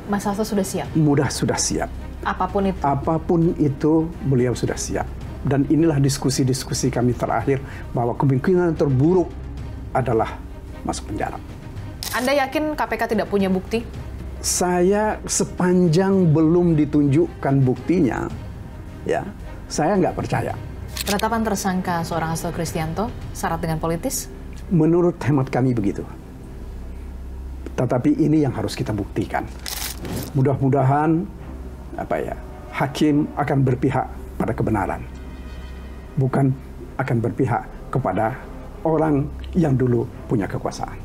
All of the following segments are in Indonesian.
Mas Hasto sudah siap? Sudah siap. Apapun itu? Apapun itu, beliau sudah siap. Dan inilah diskusi-diskusi kami terakhir, bahwa kemungkinan terburuk adalah masuk penjara. Anda yakin KPK tidak punya bukti? Saya sepanjang belum ditunjukkan buktinya, ya, saya nggak percaya. Penetapan tersangka seorang Hasto Kristianto syarat dengan politis? Menurut hemat kami begitu. Tetapi ini yang harus kita buktikan. Mudah-mudahan hakim akan berpihak pada kebenaran, bukan akan berpihak kepada orang yang dulu punya kekuasaan.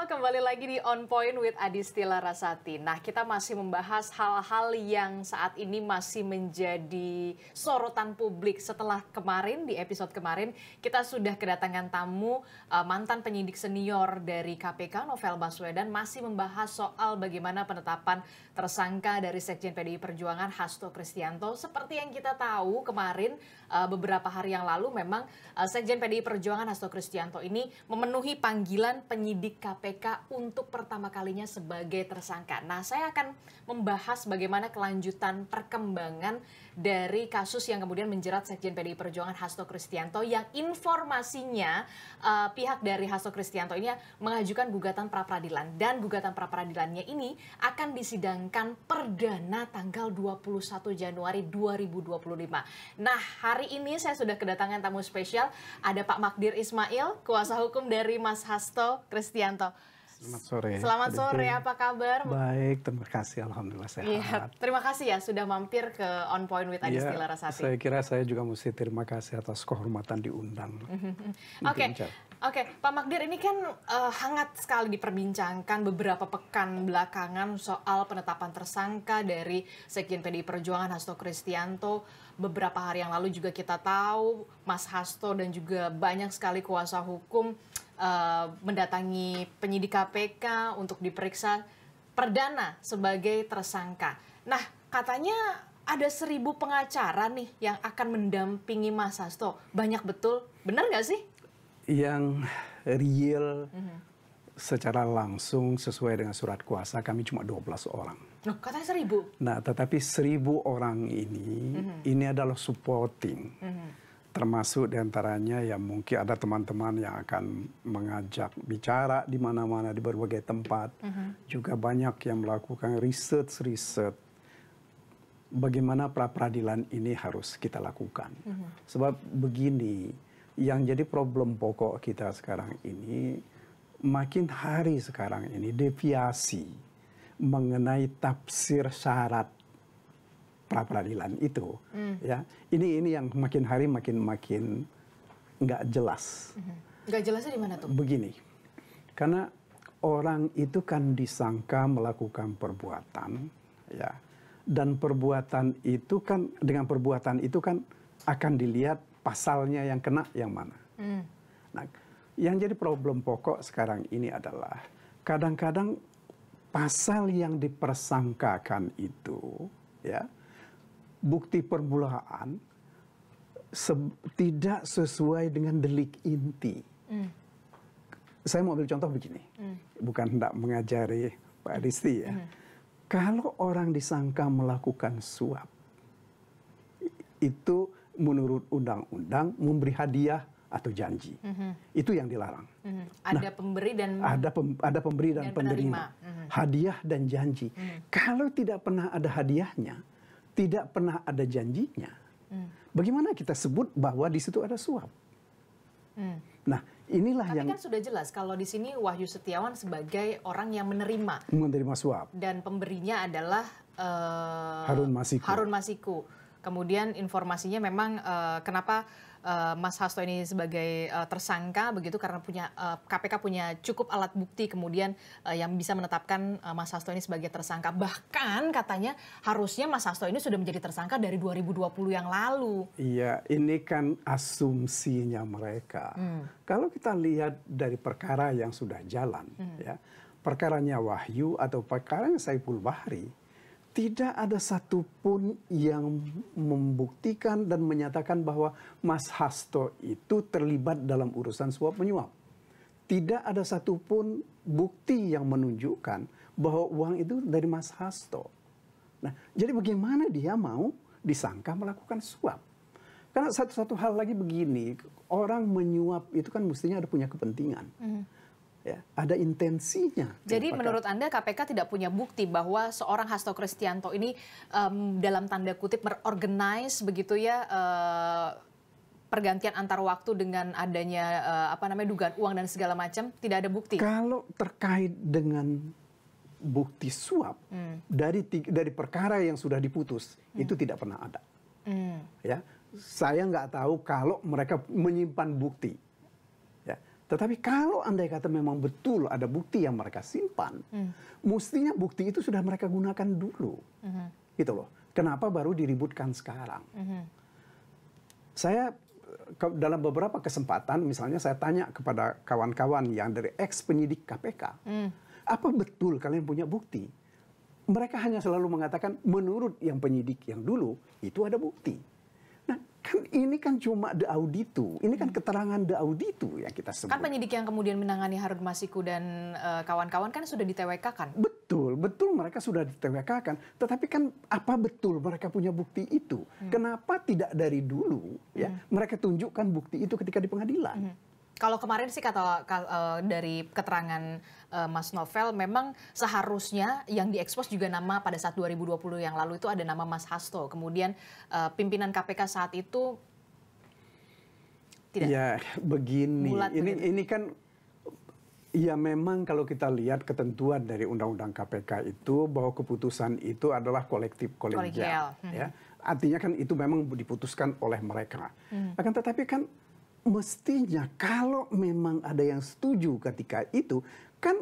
Kembali lagi di On Point with Adisti Larasati. Nah, kita masih membahas hal-hal yang saat ini masih menjadi sorotan publik. Setelah kemarin, di episode kemarin, kita sudah kedatangan tamu mantan penyidik senior dari KPK, Novel Baswedan, masih membahas soal bagaimana penetapan tersangka dari Sekjen PDI Perjuangan Hasto Kristianto. Seperti yang kita tahu kemarin, beberapa hari yang lalu memang Sekjen PDI Perjuangan Hasto Kristianto ini memenuhi panggilan penyidik KPK untuk pertama kalinya sebagai tersangka. Nah, saya akan membahas bagaimana kelanjutan perkembangan dari kasus yang kemudian menjerat Sekjen PDI Perjuangan Hasto Kristianto yang informasinya pihak dari Hasto Kristianto ini mengajukan gugatan pra-peradilan, dan gugatan pra-peradilannya ini akan disidangkan perdana tanggal 21 Januari 2025. Nah, hari ini saya sudah kedatangan tamu spesial, ada Pak Magdir Ismail, kuasa hukum dari Mas Hasto Kristianto. Selamat sore. Selamat sore, apa kabar? Baik, terima kasih. Alhamdulillah sehat. Iya, terima kasih ya sudah mampir ke On Point with Adisti Larasati. Saya kira saya juga mesti terima kasih atas kehormatan diundang. Oke, Pak Magdir, ini kan hangat sekali diperbincangkan beberapa pekan belakangan soal penetapan tersangka dari Sekjen PDI Perjuangan Hasto Kristianto. Beberapa hari yang lalu juga kita tahu Mas Hasto dan juga banyak sekali kuasa hukum mendatangi penyidik KPK untuk diperiksa perdana sebagai tersangka. Nah, katanya ada 1.000 pengacara nih yang akan mendampingi Mas Hasto. Banyak betul, benar nggak sih? Yang real secara langsung sesuai dengan surat kuasa kami cuma 12 orang. Loh, katanya 1.000? Nah, tetapi 1.000 orang ini adalah supporting. Termasuk diantaranya yang mungkin ada teman-teman yang akan mengajak bicara di mana-mana di berbagai tempat. Juga banyak yang melakukan riset bagaimana pra-peradilan ini harus kita lakukan. Sebab begini, yang jadi problem pokok kita sekarang ini, makin hari sekarang ini deviasi mengenai tafsir syarat pra-peradilan itu, ya ini yang makin hari makin nggak jelas. Nggak jelasnya di mana tuh? Begini, karena orang itu kan disangka melakukan perbuatan, ya, dan perbuatan itu kan dengan perbuatan itu kan akan dilihat pasalnya yang kena yang mana. Nah, yang jadi problem pokok sekarang ini adalah kadang-kadang pasal yang dipersangkakan itu, ya, bukti permulaan tidak sesuai dengan delik inti. Saya mau ambil contoh begini, bukan hendak mengajari Pak Adisti ya. Kalau orang disangka melakukan suap, itu menurut undang-undang memberi hadiah atau janji. Itu yang dilarang. Ada pemberi dan ada pemberi dan penerima. Hadiah dan janji. Kalau tidak pernah ada hadiahnya, tidak pernah ada janjinya, bagaimana kita sebut bahwa di situ ada suap? Nah, inilah Tapi yang... kan sudah jelas kalau di sini Wahyu Setiawan sebagai orang yang menerima suap. dan pemberinya adalah Harun Masiku. Kemudian informasinya memang kenapa Mas Hasto ini sebagai tersangka begitu karena KPK punya cukup alat bukti kemudian yang bisa menetapkan Mas Hasto ini sebagai tersangka. Bahkan katanya harusnya Mas Hasto ini sudah menjadi tersangka dari 2020 yang lalu. Iya, ini kan asumsinya mereka. Kalau kita lihat dari perkara yang sudah jalan, ya, perkaranya Wahyu atau perkaranya Saiful Bahri, tidak ada satupun yang membuktikan dan menyatakan bahwa Mas Hasto itu terlibat dalam urusan suap menyuap. Tidak ada satupun bukti yang menunjukkan bahwa uang itu dari Mas Hasto. Nah, jadi bagaimana dia mau disangka melakukan suap? Karena satu hal lagi begini, orang menyuap itu kan mestinya ada punya kepentingan. Ya, ada intensinya. Jadi menurut Anda KPK tidak punya bukti bahwa seorang Hasto Kristianto ini dalam tanda kutip merorganize begitu ya pergantian antar waktu dengan adanya dugaan uang dan segala macam, tidak ada bukti. Kalau terkait dengan bukti suap dari perkara yang sudah diputus itu tidak pernah ada. Ya, saya nggak tahu kalau mereka menyimpan bukti. Tetapi kalau andai kata memang betul ada bukti yang mereka simpan, mestinya bukti itu sudah mereka gunakan dulu. Gitu loh. Kenapa baru diributkan sekarang? Saya dalam beberapa kesempatan, misalnya saya tanya kepada kawan-kawan yang dari ex-penyidik KPK, apa betul kalian punya bukti? Mereka hanya selalu mengatakan, menurut yang penyidik yang dulu, itu ada bukti. Ini kan cuma de auditu, ini kan keterangan de auditu yang kita sebut. Kan penyidik yang kemudian menangani Harun Masiku dan kawan-kawan kan sudah di-TWK-kan. Betul mereka sudah di-TWK-kan. Tetapi kan apa betul mereka punya bukti itu? Kenapa tidak dari dulu ya mereka tunjukkan bukti itu ketika di pengadilan? Kalau kemarin sih kata dari keterangan Mas Novel, memang seharusnya yang diekspos juga nama pada saat 2020 yang lalu itu ada nama Mas Hasto. Kemudian pimpinan KPK saat itu tidak. Ya begini, ini kan ya memang kalau kita lihat ketentuan dari Undang-Undang KPK itu bahwa keputusan itu adalah kolektif kolegial. Ya. Artinya kan itu memang diputuskan oleh mereka. Akan tetapi kan mestinya kalau memang ada yang setuju ketika itu, kan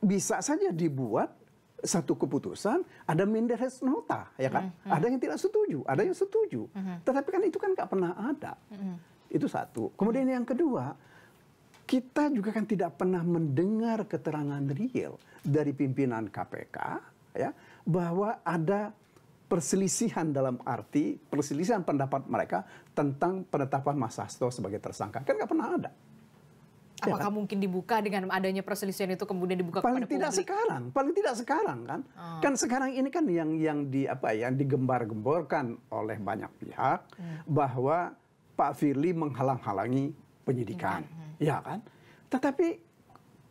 bisa saja dibuat satu keputusan, ada minder res nota, ya kan? Ada yang tidak setuju, ada yang setuju. Tetapi kan itu kan nggak pernah ada. Itu satu. Kemudian yang kedua, kita juga kan tidak pernah mendengar keterangan real dari pimpinan KPK, ya, bahwa ada perselisihan dalam arti perselisihan pendapat mereka tentang penetapan Mas Hasto sebagai tersangka. Kan nggak pernah ada. Apakah ya kan? Mungkin dibuka dengan adanya perselisihan itu kemudian dibuka kepada publik? Paling tidak sekarang kan. Kan sekarang ini kan yang digembar-gemborkan oleh banyak pihak bahwa Pak Firly menghalang-halangi penyidikan. Ya kan? Tetapi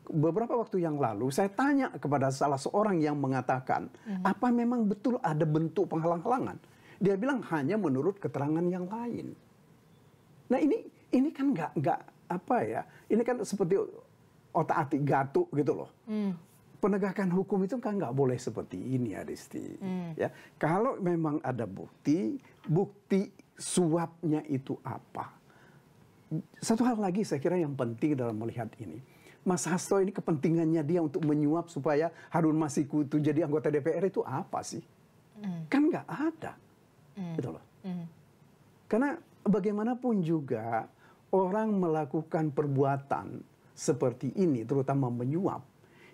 beberapa waktu yang lalu saya tanya kepada salah seorang yang mengatakan, apa memang betul ada bentuk penghalang-halangan? Dia bilang hanya menurut keterangan yang lain. Nah ini kan nggak apa ya? Ini kan seperti otak-atik gatuk gitu loh. Penegakan hukum itu kan nggak boleh seperti ini, Adisti. Ya, kalau memang ada bukti suapnya itu apa? Satu hal lagi saya kira yang penting dalam melihat ini. Mas Hasto ini kepentingannya dia untuk menyuap supaya Harun Masiku itu jadi anggota DPR itu apa sih? Kan nggak ada. Gitu loh. Karena bagaimanapun juga orang melakukan perbuatan seperti ini, terutama menyuap,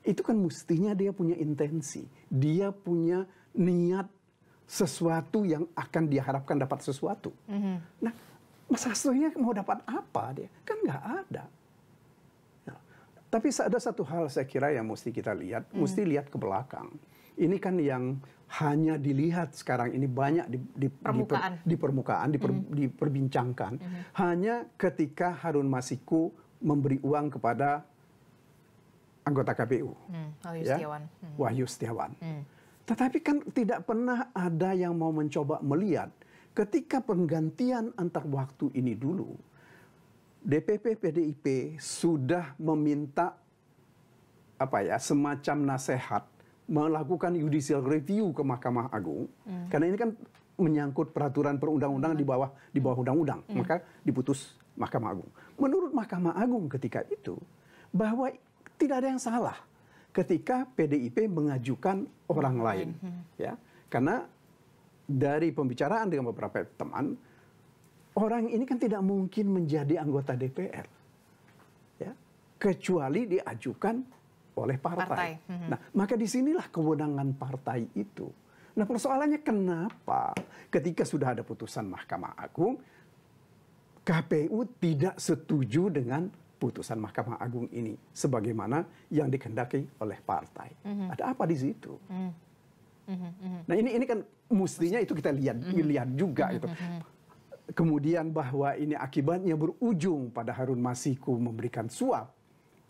itu kan mestinya dia punya intensi. Dia punya niat sesuatu yang akan diharapkan dapat sesuatu. Nah, Mas Hasto ini mau dapat apa dia? Kan nggak ada. Tapi ada satu hal saya kira yang mesti kita lihat, mesti lihat ke belakang. Ini kan yang hanya dilihat sekarang ini banyak di permukaan, diperbincangkan. Hanya ketika Harun Masiku memberi uang kepada anggota KPU, Wahyu Setiawan. Tetapi kan tidak pernah ada yang mau mencoba melihat ketika penggantian antar waktu ini dulu. DPP PDIP sudah meminta semacam nasihat melakukan judicial review ke Mahkamah Agung karena ini kan menyangkut peraturan perundang-undangan di bawah undang-undang, maka diputus Mahkamah Agung. Menurut Mahkamah Agung ketika itu bahwa tidak ada yang salah ketika PDIP mengajukan orang lain, ya, karena dari pembicaraan dengan beberapa teman, orang ini kan tidak mungkin menjadi anggota DPR, ya, kecuali diajukan oleh partai. Partai. Nah, maka disinilah kewenangan partai itu. Nah, persoalannya kenapa ketika sudah ada putusan Mahkamah Agung, KPU tidak setuju dengan putusan Mahkamah Agung ini sebagaimana yang dikehendaki oleh partai. Ada apa di situ? Nah, ini kan mestinya itu kita lihat juga itu. Kemudian bahwa ini akibatnya berujung pada Harun Masiku memberikan suap,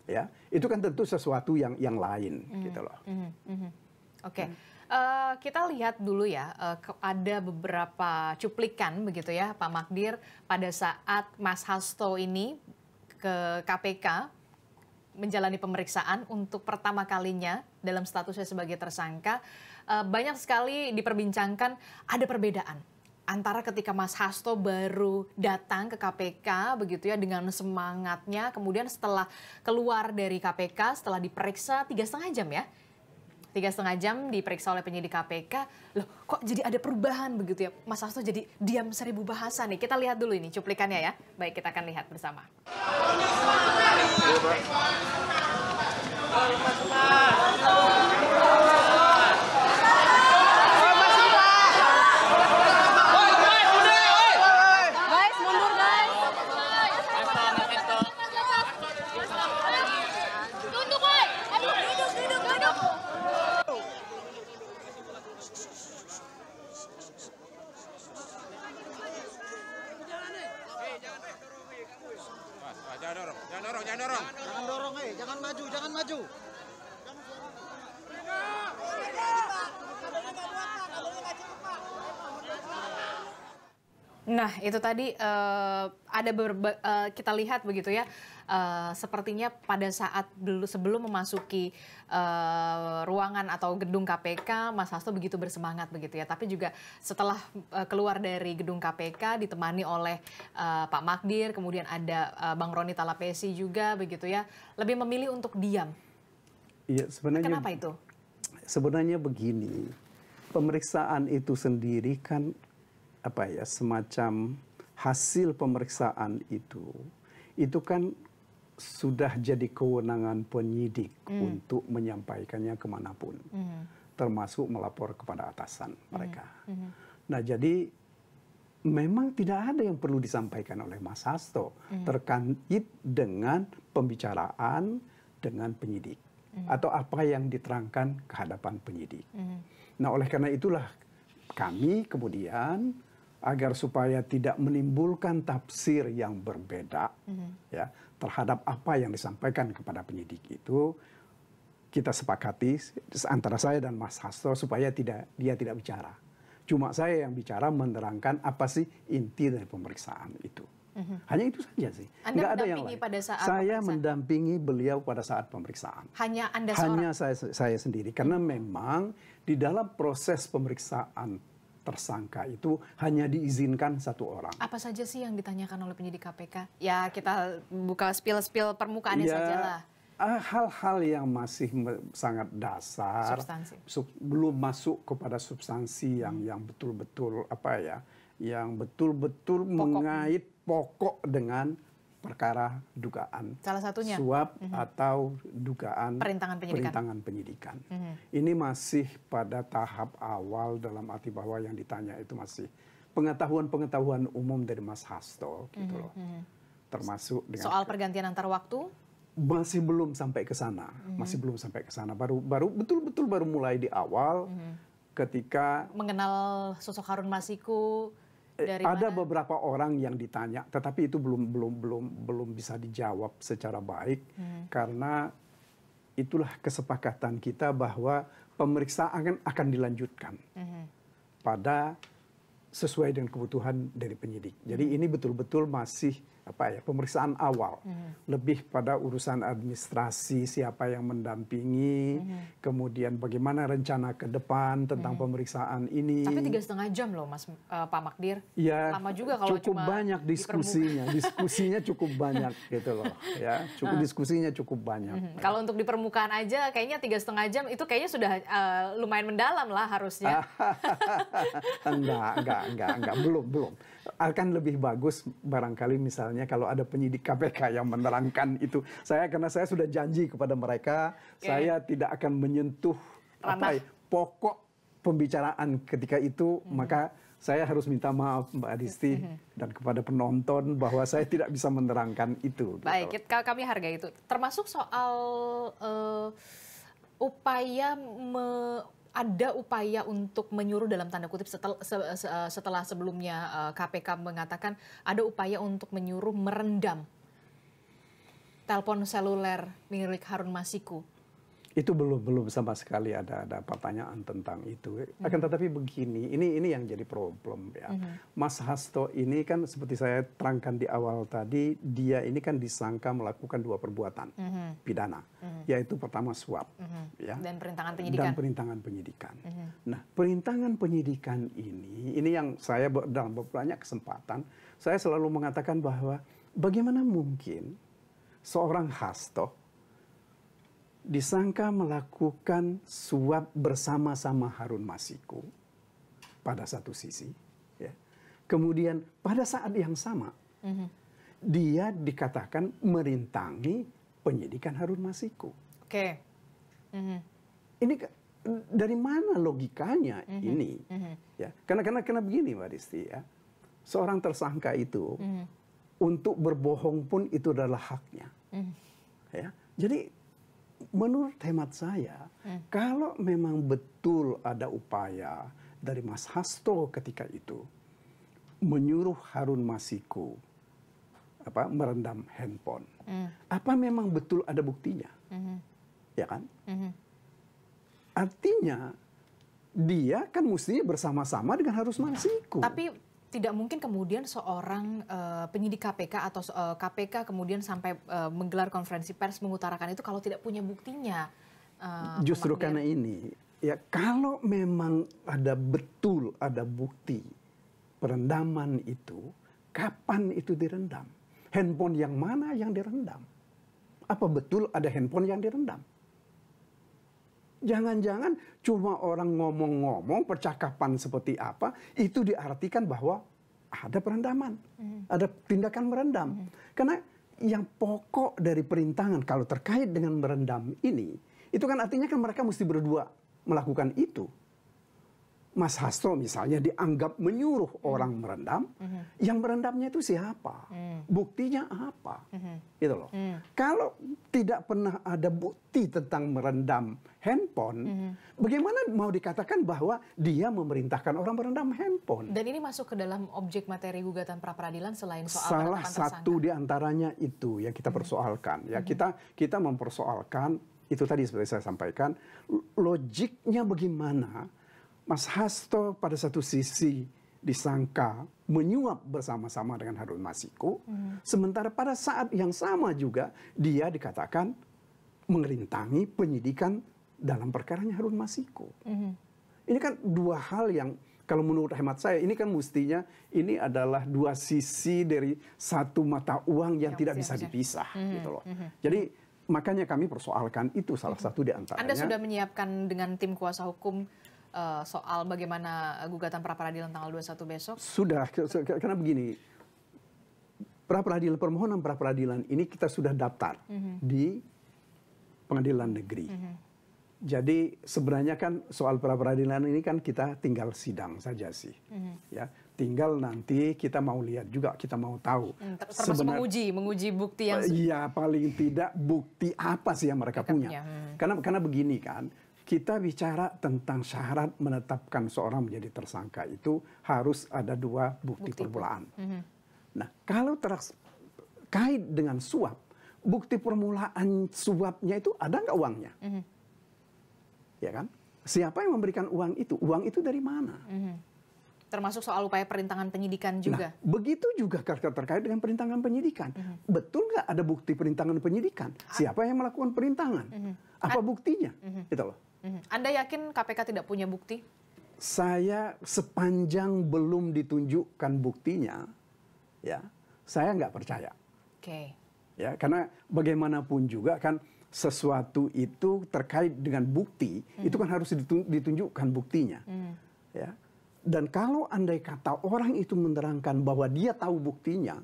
ya itu kan tentu sesuatu yang lain, gitu loh. Oke. Kita lihat dulu ya, ada beberapa cuplikan begitu ya Pak Magdir pada saat Mas Hasto ini ke KPK menjalani pemeriksaan untuk pertama kalinya dalam statusnya sebagai tersangka. Banyak sekali diperbincangkan ada perbedaan antara ketika Mas Hasto baru datang ke KPK begitu ya dengan semangatnya, kemudian setelah keluar dari KPK setelah diperiksa 3,5 jam ya. 3,5 jam diperiksa oleh penyidik KPK, loh kok jadi ada perubahan begitu ya, Mas Hasto jadi diam 1000 bahasa nih. Kita lihat dulu ini cuplikannya ya. Baik, kita akan lihat bersama. Jangan dorong, jangan maju, jangan maju. Nah, itu tadi ada kita lihat begitu ya, sepertinya pada saat sebelum memasuki ruangan atau gedung KPK, Mas Hasto begitu bersemangat begitu ya. Tapi juga setelah keluar dari gedung KPK ditemani oleh Pak Magdir, kemudian ada Bang Roni Talapesi juga begitu ya, lebih memilih untuk diam. Iya, sebenarnya. Kenapa itu? Sebenarnya begini, pemeriksaan itu sendiri kan semacam hasil pemeriksaan itu kan sudah jadi kewenangan penyidik untuk menyampaikannya kemanapun, termasuk melapor kepada atasan mereka. Nah, jadi memang tidak ada yang perlu disampaikan oleh Mas Hasto terkait dengan pembicaraan dengan penyidik atau apa yang diterangkan ke hadapan penyidik. Nah, oleh karena itulah kami kemudian agar supaya tidak menimbulkan tafsir yang berbeda ya terhadap apa yang disampaikan kepada penyidik itu, kita sepakati antara saya dan Mas Hasto supaya dia tidak bicara. Cuma saya yang bicara menerangkan apa sih inti dari pemeriksaan itu. Hanya itu saja sih. Anda nggak ada yang lain. pada saat saya pemeriksaan? Mendampingi beliau pada saat pemeriksaan. Hanya Anda seorang? Hanya saya sendiri. Karena memang di dalam proses pemeriksaan tersangka itu hanya diizinkan satu orang. Apa saja sih yang ditanyakan oleh penyidik KPK? Ya kita buka spill permukaannya sajalah. Hal-hal yang masih sangat dasar, belum masuk kepada substansi yang betul-betul yang betul-betul mengait pokok dengan perkara dugaan salah satunya suap atau dugaan perintangan penyidikan. Ini masih pada tahap awal dalam arti bahwa yang ditanya itu masih pengetahuan umum dari Mas Hasto gitu loh. Termasuk dengan soal pergantian antar waktu masih belum sampai ke sana. Masih belum sampai ke sana. Baru betul-betul baru mulai di awal ketika mengenal sosok Harun Masiku. Ada beberapa orang yang ditanya, tetapi itu belum bisa dijawab secara baik karena itulah kesepakatan kita bahwa pemeriksaan akan dilanjutkan pada sesuai dengan kebutuhan dari penyidik. Jadi ini betul-betul masih pemeriksaan awal, lebih pada urusan administrasi, siapa yang mendampingi, kemudian bagaimana rencana ke depan tentang pemeriksaan ini. Tapi 3,5 jam loh, Pak Magdir. Ya, lama juga kalau cukup cuma banyak diskusinya cukup banyak gitu loh, ya, diskusinya cukup banyak. Kalau untuk di permukaan aja, kayaknya 3,5 jam itu kayaknya sudah lumayan mendalam lah harusnya. Enggak, belum. Akan lebih bagus barangkali misalnya kalau ada penyidik KPK yang menerangkan itu. Karena saya sudah janji kepada mereka, saya tidak akan menyentuh pokok pembicaraan ketika itu, maka saya harus minta maaf Mbak Adisti dan kepada penonton bahwa saya tidak bisa menerangkan itu. Baik, gitu. kami hargai itu. Termasuk soal ada upaya untuk menyuruh dalam tanda kutip setelah sebelumnya KPK mengatakan ada upaya untuk menyuruh merendam telepon seluler milik Harun Masiku. Itu belum sama sekali ada pertanyaan tentang itu. Akan tetapi begini, ini yang jadi problem ya. Mas Hasto ini kan seperti saya terangkan di awal tadi, dia ini kan disangka melakukan 2 perbuatan pidana, yaitu pertama suap, ya, dan perintangan penyidikan. Nah, perintangan penyidikan ini yang saya dalam banyak kesempatan saya selalu mengatakan bahwa bagaimana mungkin seorang Hasto disangka melakukan suap bersama-sama Harun Masiku pada satu sisi. Ya. Kemudian pada saat yang sama, dia dikatakan merintangi penyidikan Harun Masiku. Oke. Ini dari mana logikanya ini? Ya. Karena begini Mbak Disti, ya. Seorang tersangka itu untuk berbohong pun itu adalah haknya. Ya. Jadi menurut hemat saya, kalau memang betul ada upaya dari Mas Hasto ketika itu menyuruh Harun Masiku merendam handphone, apa memang betul ada buktinya, ya kan? Artinya dia kan mestinya bersama-sama dengan Harun Masiku. Tapi tidak mungkin kemudian seorang penyidik KPK atau KPK kemudian sampai menggelar konferensi pers mengutarakan itu kalau tidak punya buktinya. Justru karena ini, ya kalau memang betul ada bukti perendaman itu, kapan itu direndam? Handphone yang mana yang direndam? Apa betul ada handphone yang direndam? Jangan-jangan cuma orang ngomong-ngomong percakapan seperti apa, itu diartikan bahwa ada perendaman, ada tindakan merendam. Karena yang pokok dari perintangan kalau terkait dengan merendam ini, itu kan artinya kan mereka mesti berdua melakukan itu. Mas Hasto misalnya dianggap menyuruh orang merendam, yang merendamnya itu siapa? Buktinya apa? Gitu loh. Kalau tidak pernah ada bukti tentang merendam handphone, bagaimana mau dikatakan bahwa dia memerintahkan orang merendam handphone? Dan ini masuk ke dalam objek materi gugatan pra-peradilan selain soal salah satu di antaranya itu yang kita persoalkan. Ya, kita mempersoalkan itu tadi seperti saya sampaikan, logiknya bagaimana Mas Hasto pada satu sisi disangka menyuap bersama-sama dengan Harun Masiku, sementara pada saat yang sama juga dia dikatakan mengerintangi penyidikan dalam perkaranya Harun Masiku. Ini kan dua hal yang kalau menurut hemat saya ini kan mestinya ini adalah dua sisi dari satu mata uang yang tidak bisa dipisah, gitu loh. Jadi makanya kami persoalkan itu salah satu di antaranya. Anda sudah menyiapkan dengan tim kuasa hukum soal bagaimana gugatan pra-peradilan tanggal 21 besok? Sudah, karena begini, permohonan pra-peradilan ini kita sudah daftar di pengadilan negeri. Jadi sebenarnya kan soal pra-peradilan ini kan kita tinggal sidang saja sih. Ya, tinggal nanti kita mau lihat juga, kita mau tahu. Termasuk menguji bukti yang... Iya, paling tidak bukti apa sih yang mereka punya. Karena begini kan, kita bicara tentang syarat menetapkan seorang menjadi tersangka itu harus ada dua bukti permulaan. Nah, kalau terkait dengan suap, bukti permulaan suapnya itu ada nggak uangnya? Ya kan? Siapa yang memberikan uang itu? Uang itu dari mana? Termasuk soal upaya perintangan penyidikan juga. Nah, begitu juga terkait dengan perintangan penyidikan. Betul nggak ada bukti perintangan penyidikan? Siapa yang melakukan perintangan? Apa buktinya? Gitu loh. Anda yakin KPK tidak punya bukti? Saya sepanjang belum ditunjukkan buktinya, ya, saya nggak percaya. Oke. Ya, karena bagaimanapun juga kan sesuatu itu terkait dengan bukti, itu kan harus ditunjukkan buktinya. Ya. Dan kalau andai kata orang itu menerangkan bahwa dia tahu buktinya,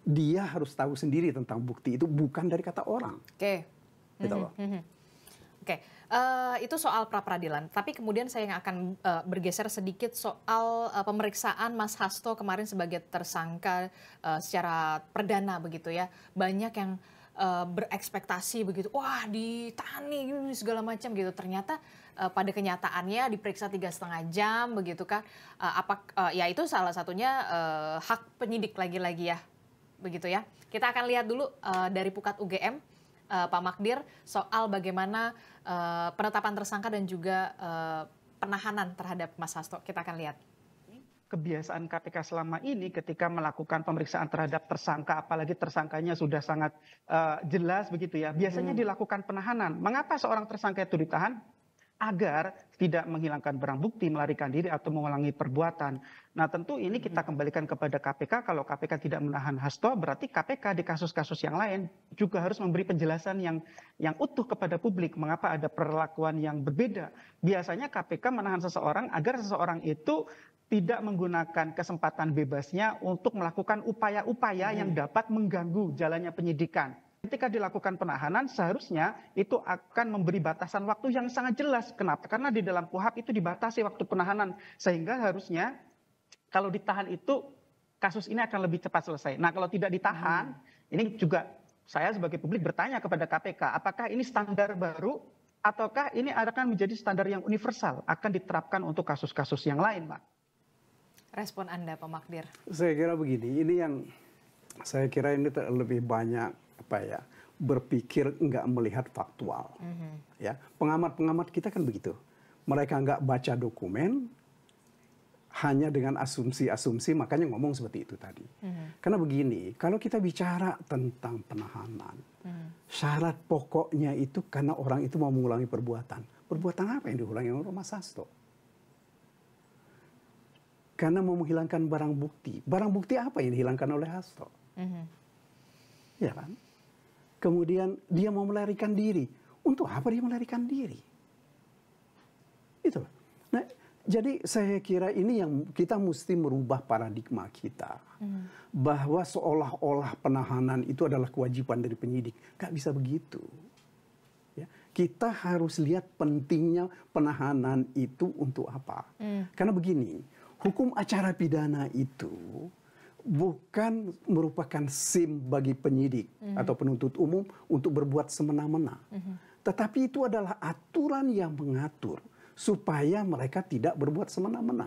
dia harus tahu sendiri tentang bukti itu, bukan dari kata orang. Oke. Gitu loh. Oke, itu soal pra-peradilan. Tapi kemudian saya yang akan bergeser sedikit soal pemeriksaan Mas Hasto kemarin sebagai tersangka secara perdana begitu ya. Banyak yang berekspektasi begitu, wah ditahan nih segala macam gitu. Ternyata pada kenyataannya diperiksa 3,5 jam begitu kan. Ya itu salah satunya hak penyidik lagi-lagi ya, begitu ya. Kita akan lihat dulu dari Pukat UGM. Pak Magdir, soal bagaimana penetapan tersangka dan juga penahanan terhadap Mas Hasto. Kita akan lihat. Kebiasaan KPK selama ini ketika melakukan pemeriksaan terhadap tersangka, apalagi tersangkanya sudah sangat jelas begitu ya, biasanya dilakukan penahanan. Mengapa seorang tersangka itu ditahan? Agar tidak menghilangkan barang bukti, melarikan diri atau mengulangi perbuatan. Nah tentu ini kita kembalikan kepada KPK. Kalau KPK tidak menahan Hasto, berarti KPK di kasus-kasus yang lain juga harus memberi penjelasan yang utuh kepada publik. Mengapa ada perlakuan yang berbeda? Biasanya KPK menahan seseorang agar seseorang itu tidak menggunakan kesempatan bebasnya untuk melakukan upaya-upaya yang dapat mengganggu jalannya penyidikan. Ketika dilakukan penahanan, seharusnya itu akan memberi batasan waktu yang sangat jelas. Kenapa? Karena di dalam KUHP itu dibatasi waktu penahanan. Sehingga harusnya kalau ditahan itu kasus ini akan lebih cepat selesai. Nah kalau tidak ditahan, ini juga saya sebagai publik bertanya kepada KPK, apakah ini standar baru ataukah ini akan menjadi standar yang universal, akan diterapkan untuk kasus-kasus yang lain, Pak? Respon Anda, Pak Magdir. Saya kira begini, ini yang saya kira ini lebih banyak berpikir nggak melihat faktual. Ya, pengamat-pengamat kita kan begitu. Mereka nggak baca dokumen, hanya dengan asumsi-asumsi, makanya ngomong seperti itu tadi. Karena begini, kalau kita bicara tentang penahanan, syarat pokoknya itu karena orang itu mau mengulangi perbuatan. Perbuatan apa yang diulangi oleh Mas Hasto? Karena mau menghilangkan barang bukti. Barang bukti apa yang dihilangkan oleh Hasto? Ya kan? Kemudian dia mau melarikan diri. Untuk apa dia melarikan diri? Itu. Nah, jadi saya kira ini yang kita mesti merubah paradigma kita. Bahwa seolah-olah penahanan itu adalah kewajiban dari penyidik. Gak bisa begitu. Ya, kita harus lihat pentingnya penahanan itu untuk apa. Karena begini, hukum acara pidana itu bukan merupakan SIM bagi penyidik atau penuntut umum untuk berbuat semena-mena. Tetapi itu adalah aturan yang mengatur supaya mereka tidak berbuat semena-mena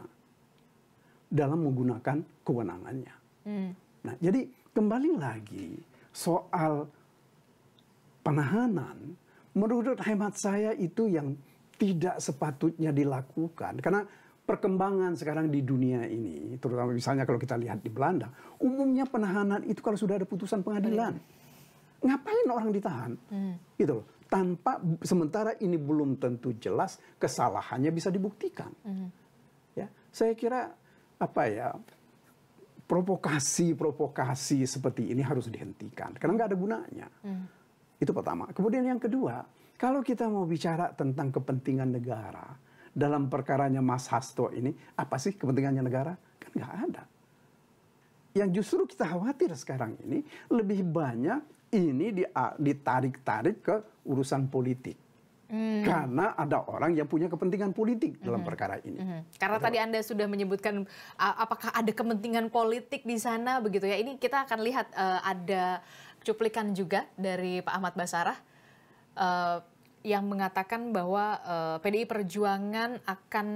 dalam menggunakan kewenangannya. Nah, jadi kembali lagi soal penahanan, menurut hemat saya itu yang tidak sepatutnya dilakukan. Karena perkembangan sekarang di dunia ini, terutama misalnya kalau kita lihat di Belanda, umumnya penahanan itu kalau sudah ada putusan pengadilan. Ngapain orang ditahan? Gitu loh. Tanpa, sementara ini belum tentu jelas kesalahannya bisa dibuktikan. Ya, saya kira provokasi seperti ini harus dihentikan karena nggak ada gunanya. Itu pertama. Kemudian yang kedua, kalau kita mau bicara tentang kepentingan negara dalam perkaranya Mas Hasto ini, apa sih kepentingannya negara? Kan nggak ada. Yang justru kita khawatir sekarang ini lebih banyak ini ditarik-tarik ke urusan politik. Karena ada orang yang punya kepentingan politik dalam perkara ini. Karena tadi Anda sudah menyebutkan apakah ada kepentingan politik di sana begitu ya. Ini kita akan lihat ada cuplikan juga dari Pak Ahmad Basarah yang mengatakan bahwa PDI Perjuangan akan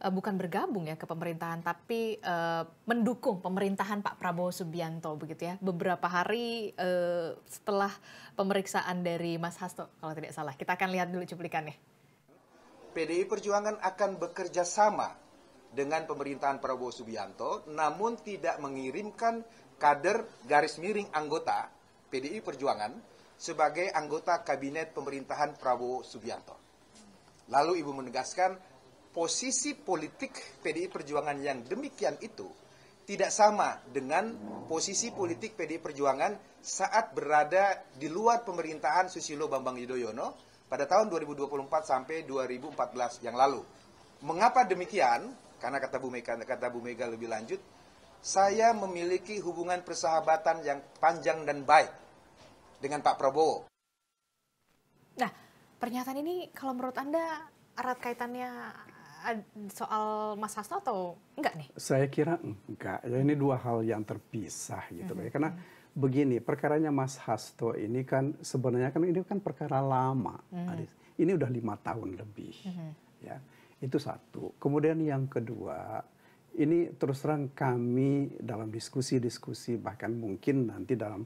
bukan bergabung ya ke pemerintahan, tapi mendukung pemerintahan Pak Prabowo Subianto begitu ya. Beberapa hari setelah pemeriksaan dari Mas Hasto, kalau tidak salah. Kita akan lihat dulu cuplikannya. PDI Perjuangan akan bekerja sama dengan pemerintahan Prabowo Subianto, namun tidak mengirimkan kader garis miring anggota PDI Perjuangan sebagai anggota kabinet pemerintahan Prabowo Subianto. Lalu Ibu menegaskan posisi politik PDI Perjuangan yang demikian itu tidak sama dengan posisi politik PDI Perjuangan saat berada di luar pemerintahan Susilo Bambang Yudhoyono pada tahun 2024 sampai 2014 yang lalu. Mengapa demikian? Karena kata Bu Mega lebih lanjut, saya memiliki hubungan persahabatan yang panjang dan baik dengan Pak Prabowo. Nah, pernyataan ini kalau menurut Anda erat kaitannya soal Mas Hasto atau enggak nih? Saya kira enggak. Ya, ini dua hal yang terpisah gitu loh. Karena begini, perkaranya Mas Hasto ini kan sebenarnya kan ini kan perkara lama. Ini udah 5 tahun lebih. Ya, itu satu. Kemudian yang kedua, ini terus terang kami dalam diskusi-diskusi bahkan mungkin nanti dalam,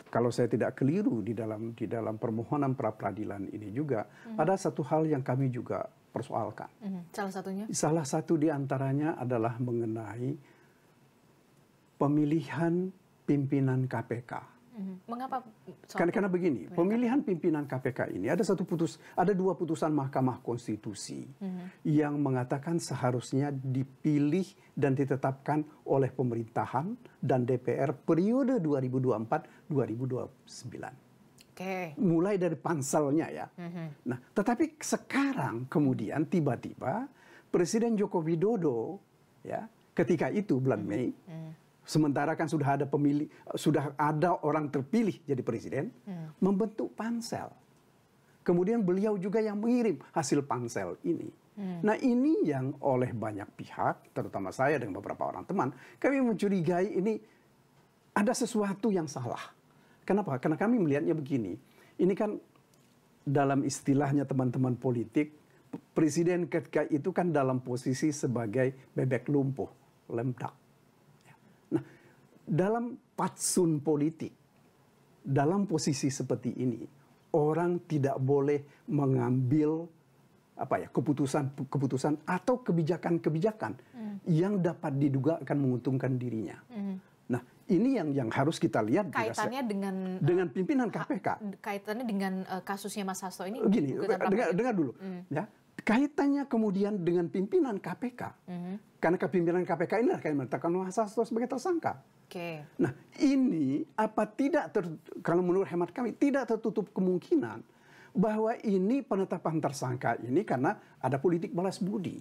kalau saya tidak keliru di dalam permohonan pra peradilan ini juga ada satu hal yang kami juga persoalkan. Salah satunya? Salah satu di antaranya adalah mengenai pemilihan pimpinan KPK. Mengapa? Karena begini, pemilihan pimpinan KPK ini ada dua putusan Mahkamah Konstitusi yang mengatakan seharusnya dipilih dan ditetapkan oleh pemerintahan dan DPR periode 2024-2029. Mulai dari panselnya ya. Nah, tetapi sekarang kemudian tiba-tiba Presiden Joko Widodo ya ketika itu bulan Mei, sementara kan sudah ada orang terpilih jadi presiden, membentuk pansel. Kemudian beliau juga yang mengirim hasil pansel ini. Nah, ini yang oleh banyak pihak, terutama saya dan beberapa orang teman, kami mencurigai ini ada sesuatu yang salah. Kenapa? Karena kami melihatnya begini. Ini kan dalam istilahnya teman-teman politik, presiden ketika itu kan dalam posisi sebagai bebek lumpuh, lemdak. Nah, dalam patsun politik, dalam posisi seperti ini, orang tidak boleh mengambil keputusan atau kebijakan-kebijakan yang dapat diduga akan menguntungkan dirinya. Nah, ini yang harus kita lihat kaitannya dengan pimpinan KPK. Kaitannya dengan kasusnya Mas Hasto ini. Gini, dengar dulu. Ya, kaitannya kemudian dengan pimpinan KPK. Karena pimpinan KPK ini akan menetapkan Mas Hasto sebagai tersangka. Nah, ini kalau menurut hemat kami tidak tertutup kemungkinan bahwa ini penetapan tersangka ini karena ada politik balas budi.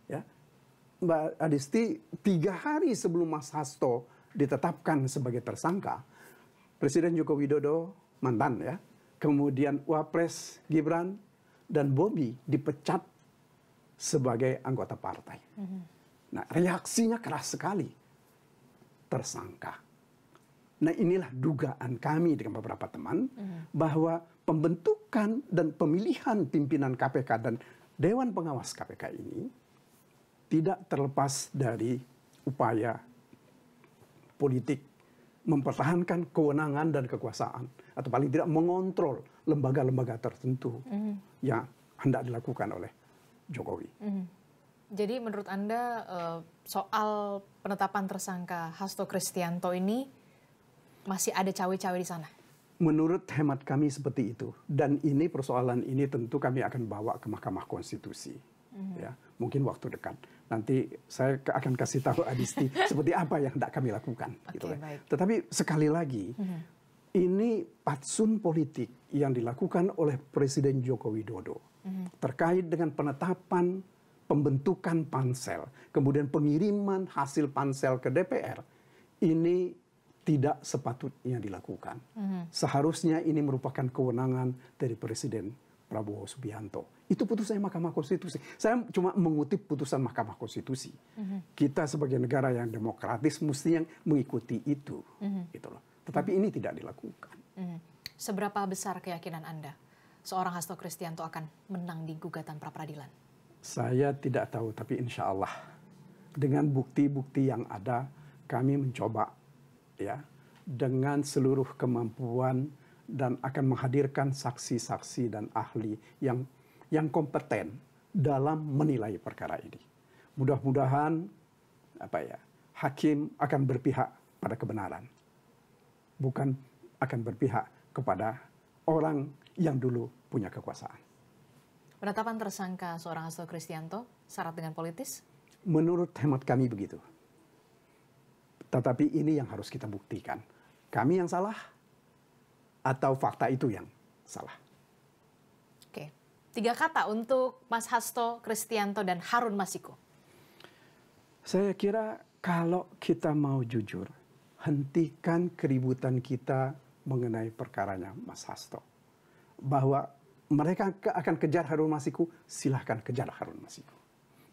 Ya. Mbak Adisti, 3 hari sebelum Mas Hasto ditetapkan sebagai tersangka, Presiden Joko Widodo, mantan ya, kemudian Wapres Gibran dan Bobi dipecat sebagai anggota partai. Nah, reaksinya keras sekali. Tersangka. Nah, inilah dugaan kami dengan beberapa teman bahwa pembentukan dan pemilihan pimpinan KPK dan Dewan Pengawas KPK ini tidak terlepas dari upaya politik mempertahankan kewenangan dan kekuasaan, atau paling tidak mengontrol lembaga-lembaga tertentu yang hendak dilakukan oleh Jokowi. Jadi menurut Anda soal penetapan tersangka Hasto Kristianto ini masih ada cawe-cawe di sana? Menurut hemat kami seperti itu. Dan ini persoalan ini tentu kami akan bawa ke Mahkamah Konstitusi. Ya, mungkin waktu dekat. Nanti saya akan kasih tahu Adisti seperti apa yang hendak kami lakukan. Gitu. Tetapi sekali lagi, ini patsun politik yang dilakukan oleh Presiden Joko Widodo terkait dengan penetapan pembentukan pansel, kemudian pengiriman hasil pansel ke DPR, ini tidak sepatutnya dilakukan. Seharusnya ini merupakan kewenangan dari Presiden Prabowo Subianto. Itu putusannya Mahkamah Konstitusi. Saya cuma mengutip putusan Mahkamah Konstitusi. Kita sebagai negara yang demokratis mesti yang mengikuti itu. Gitu loh. Tetapi ini tidak dilakukan. Seberapa besar keyakinan Anda seorang Hasto Kristianto akan menang di gugatan pra-peradilan? Saya tidak tahu, tapi insya Allah dengan bukti-bukti yang ada, kami mencoba ya dengan seluruh kemampuan dan akan menghadirkan saksi-saksi dan ahli yang kompeten dalam menilai perkara ini. Mudah-mudahan hakim akan berpihak pada kebenaran, bukan akan berpihak kepada orang yang dulu punya kekuasaan. Penetapan tersangka seorang Hasto Kristianto syarat dengan politis? Menurut hemat kami begitu. Tetapi ini yang harus kita buktikan. Kami yang salah atau fakta itu yang salah. Oke. 3 kata untuk Mas Hasto Kristianto dan Harun Masiku. Saya kira kalau kita mau jujur, hentikan keributan kita mengenai perkaranya Mas Hasto. Bahwa mereka akan kejar Harun Masiku, silahkan kejar Harun Masiku.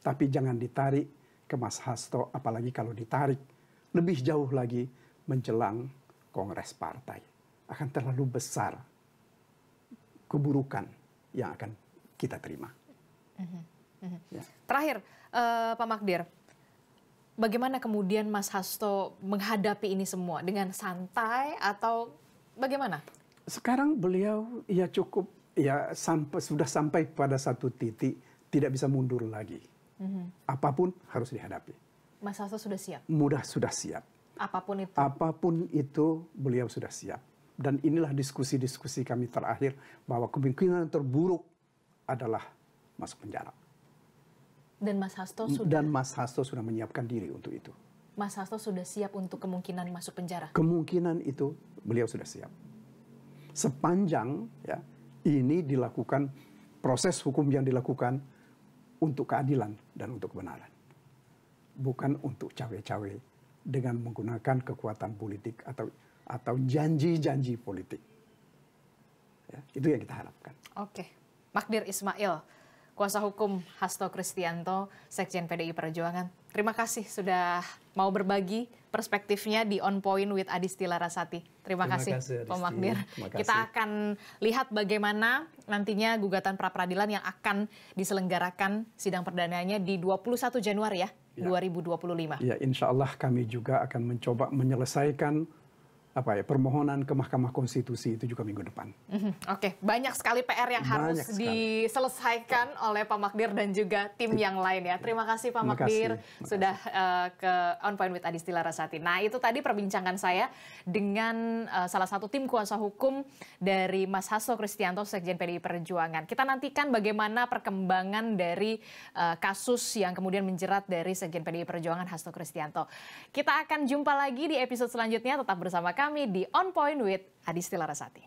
Tapi jangan ditarik ke Mas Hasto, apalagi kalau ditarik lebih jauh lagi menjelang Kongres Partai. Akan terlalu besar keburukan yang akan kita terima. Ya. Terakhir, Pak Magdir, bagaimana kemudian Mas Hasto menghadapi ini semua? Dengan santai atau bagaimana? Sekarang beliau ya cukup ya sudah sampai pada satu titik tidak bisa mundur lagi. Apapun harus dihadapi. Mas Hasto sudah siap? Sudah siap. Apapun itu? Apapun itu beliau sudah siap. Dan inilah diskusi-diskusi kami terakhir bahwa kemungkinan terburuk adalah masuk penjara. Dan Mas Hasto sudah menyiapkan diri untuk itu. Mas Hasto sudah siap untuk kemungkinan masuk penjara? Kemungkinan itu beliau sudah siap. Sepanjang ya ini dilakukan proses hukum yang dilakukan untuk keadilan dan untuk kebenaran. Bukan untuk cawe-cawe dengan menggunakan kekuatan politik atau janji-janji politik. Ya, itu yang kita harapkan. Oke. Magdir Ismail, kuasa hukum Hasto Kristianto, Sekjen PDI Perjuangan. Terima kasih sudah mau berbagi perspektifnya di On Point with Adisti Larasati. Terima kasih Pak Magdir. Kita akan lihat bagaimana nantinya gugatan pra-peradilan yang akan diselenggarakan sidang perdananya di 21 Januari ya, 2025. Ya, insya Allah kami juga akan mencoba menyelesaikan permohonan ke Mahkamah Konstitusi itu juga minggu depan. Oke, banyak sekali PR yang harus diselesaikan oleh Pak Magdir dan juga tim yang lain ya. Terima kasih Pak Magdir sudah ke On Point with Adisti Larasati. Nah, itu tadi perbincangan saya dengan salah satu tim kuasa hukum dari Mas Hasto Kristianto, Sekjen PDI Perjuangan. Kita nantikan bagaimana perkembangan dari kasus yang kemudian menjerat dari Sekjen PDI Perjuangan Hasto Kristianto. Kita akan jumpa lagi di episode selanjutnya, tetap bersama kami di On Point with Adisti Larasati.